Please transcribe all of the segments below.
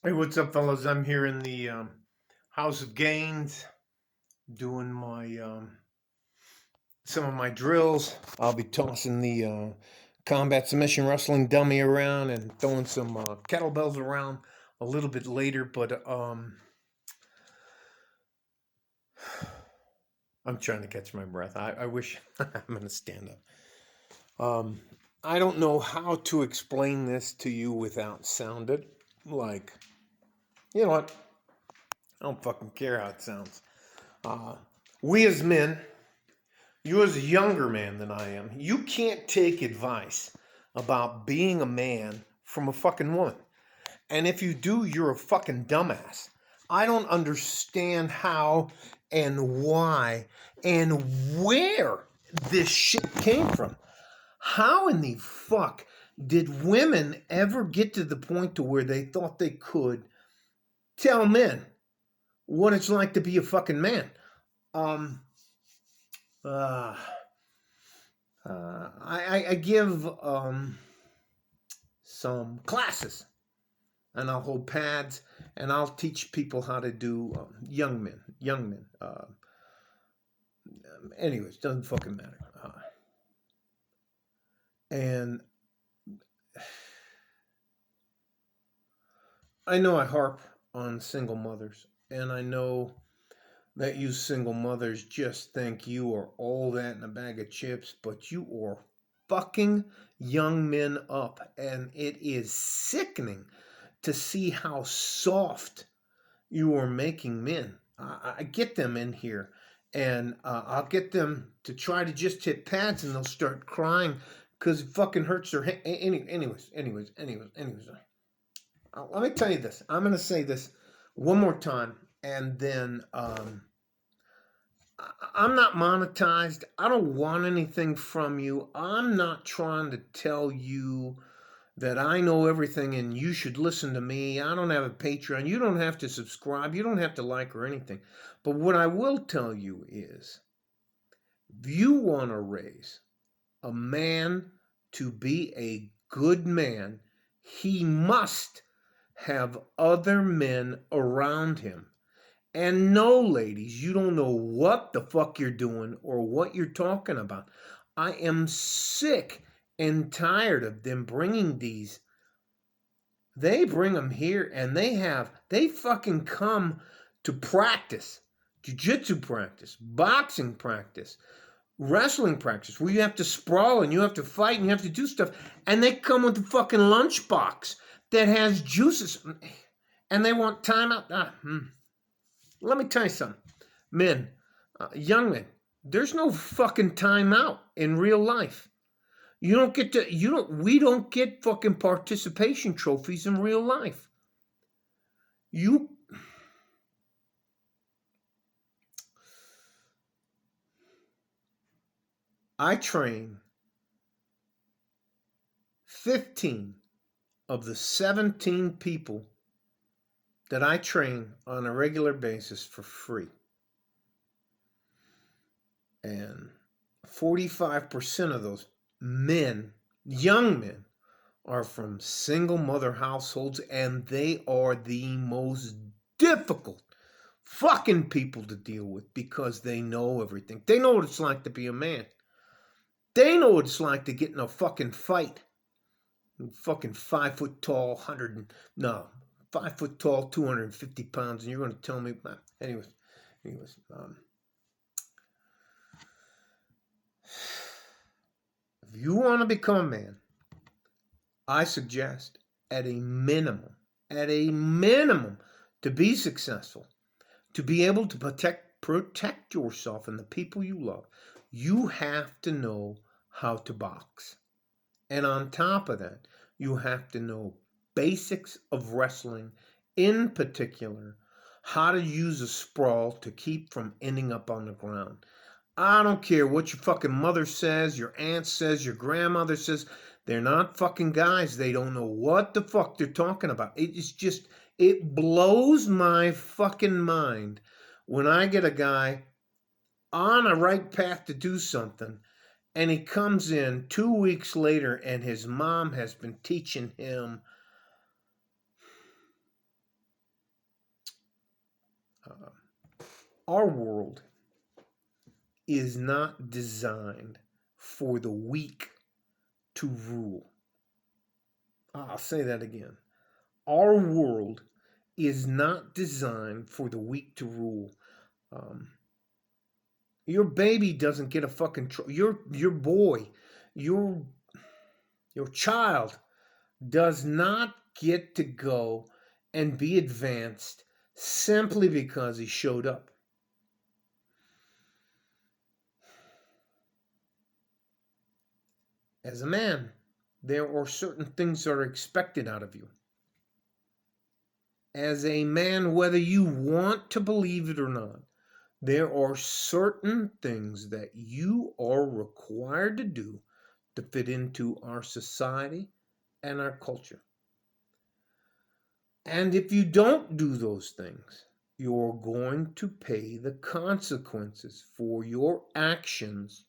Hey, what's up, fellas? I'm here in the House of Gains doing my some of my drills. I'll be tossing the combat submission wrestling dummy around and throwing some kettlebells around a little bit later. But I'm trying to catch my breath. I wish I'm gonna stand up. I don't know how to explain this to you without sounding like, you know what? I don't fucking care how it sounds. Uh, we as men, you as a younger man than I am, you can't take advice about being a man from a fucking woman. And if you do, you're a fucking dumbass. I don't understand how and why and where this shit came from. How in the fuck did women ever get to the point to where they thought they could tell men what it's like to be a fucking man? Um, uh, I give some classes, and I'll hold pads, and I'll teach people how to do young men. Anyways, doesn't fucking matter. And I know I harp on single mothers, and I know that you single mothers just think you are all that in a bag of chips, but you are fucking young men up, and it is sickening to see how soft you are making men. I get them in here, and I'll get them to try to just hit pads, and they'll start crying because it fucking hurts their head. Anyways. Let me tell you this. I'm gonna say this one more time, and then I'm not monetized. I don't want anything from you. I'm not trying to tell you that I know everything and you should listen to me. I don't have a Patreon. You don't have to subscribe. You don't have to like or anything. But what I will tell you is if you want to raise a man to be a good man, he must have other men around him. And no, ladies, you don't know what the fuck you're doing or what you're talking about. I am sick and tired of them bringing these. They bring them here and they fucking come to practice jiu-jitsu practice, boxing practice, wrestling practice, where you have to sprawl and you have to fight and you have to do stuff. And they come with a fucking lunchbox that has juices and they want timeout. Let me tell you something. Men, young men, there's no fucking timeout in real life. We don't get fucking participation trophies in real life. You, I train 15 of the 17 people that I train on a regular basis for free. And 45% of those men, young men, are from single mother households, and they are the most difficult fucking people to deal with because they know everything. They know what it's like to be a man. They know what it's like to get in a fucking fight. Fucking 5 foot tall, 5 foot tall, 250 pounds, and you're going to tell me, anyways, if you want to become a man, I suggest at at a minimum, to be successful, to be able to protect yourself and the people you love, you have to know how to box. And on top of that, you have to know basics of wrestling, in particular, how to use a sprawl to keep from ending up on the ground. I don't care what your fucking mother says, your aunt says, your grandmother says. They're not fucking guys. They don't know what the fuck they're talking about. It's just, it blows my fucking mind when I get a guy on a right path to do something and he comes in 2 weeks later and his mom has been teaching him Uh, our world is not designed for the weak to rule. I'll say that again. Our world is not designed for the weak to rule. Um, your baby doesn't get a fucking your boy, your your child does not get to go and be advanced simply because he showed up. As a man, there are certain things that are expected out of you. As a man, whether you want to believe it or not, there are certain things that you are required to do to fit into our society and our culture. And if you don't do those things, you're going to pay the consequences for your actions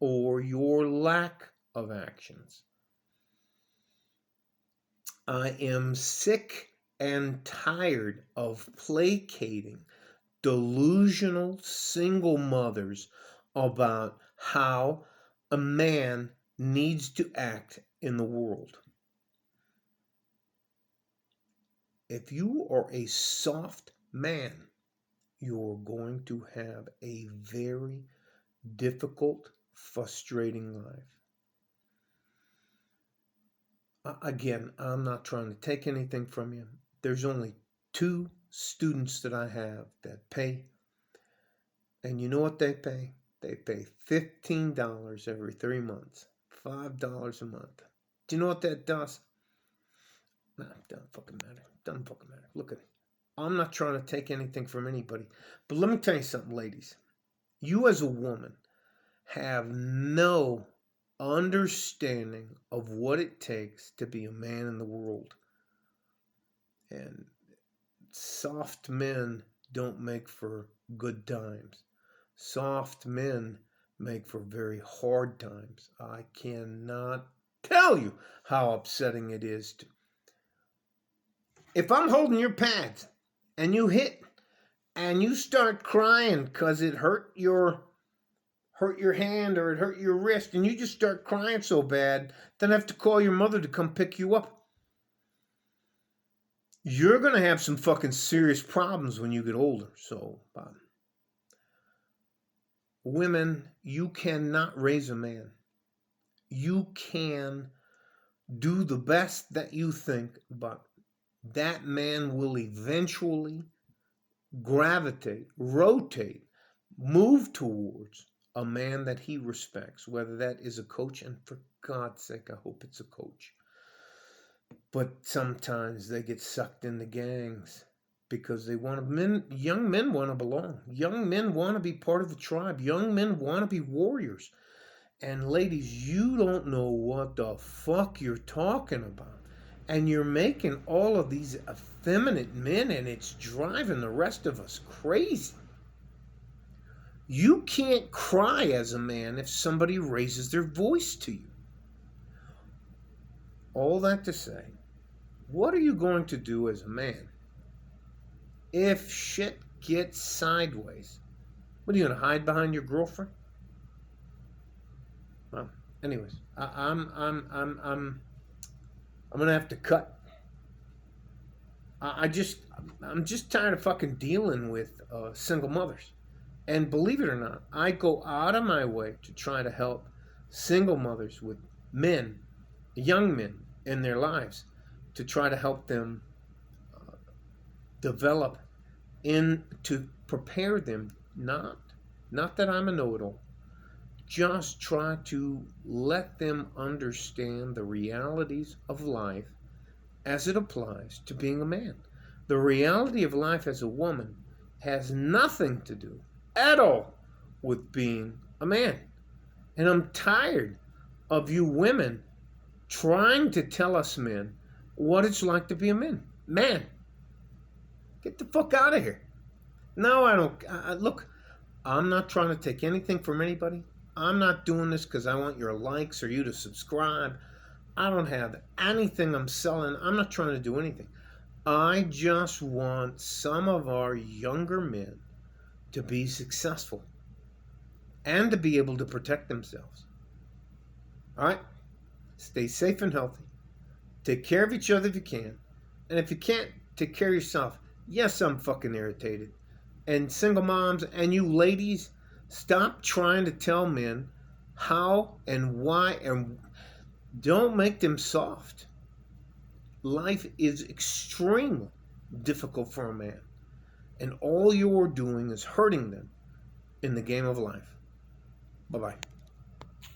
or your lack of actions. I am sick and tired of placating delusional single mothers about how a man needs to act in the world. If you are a soft man, you're going to have a very difficult, frustrating life. Again, I'm not trying to take anything from you. There's only 2 students that I have that pay. And you know what they pay? They pay $15 every 3 months. $5 a month. Do you know what that does? Nah, it doesn't fucking matter. Doesn't fucking matter. Look at it. I'm not trying to take anything from anybody. But let me tell you something, ladies. You as a woman have no understanding of what it takes to be a man in the world. And soft men don't make for good times. Soft men make for very hard times. I cannot tell you how upsetting it is to. If I'm holding your pads and you hit and you start crying because it hurt your hand or it hurt your wrist and you just start crying so bad, then I have to call your mother to come pick you up. You're going to have some fucking serious problems when you get older. So, women, you cannot raise a man. You can do the best that you think, but that man will eventually gravitate, rotate, move towards a man that he respects, whether that is a coach, and for God's sake, I hope it's a coach. But sometimes they get sucked into gangs because they want to. Young men want to belong. Young men want to be part of the tribe. Young men want to be warriors. And ladies, you don't know what the fuck you're talking about. And you're making all of these effeminate men, and it's driving the rest of us crazy. You can't cry as a man if somebody raises their voice to you. All that to say, what are you going to do as a man if shit gets sideways? What are you going to hide behind your girlfriend? Well, anyways, I'm gonna have to cut. I'm just tired of fucking dealing with single mothers. And believe it or not, I go out of my way to try to help single mothers with men, young men in their lives, to try to help them develop to prepare them. Not that I'm a know-it-all. Just try to let them understand the realities of life as it applies to being a man. The reality of life as a woman has nothing to do at all with being a man. And I'm tired of you women trying to tell us men what it's like to be a man. Man, get the fuck out of here. No, I don't. Look, I'm not trying to take anything from anybody. I'm not doing this because I want your likes or you to subscribe. I don't have anything I'm selling. I'm not trying to do anything. I just want some of our younger men to be successful and to be able to protect themselves. All right? Stay safe and healthy. Take care of each other if you can. And if you can't take care of yourself, yes, I'm fucking irritated. And single moms and you ladies, stop trying to tell men how and why, and don't make them soft. Life is extremely difficult for a man, and all you're doing is hurting them in the game of life. Bye bye.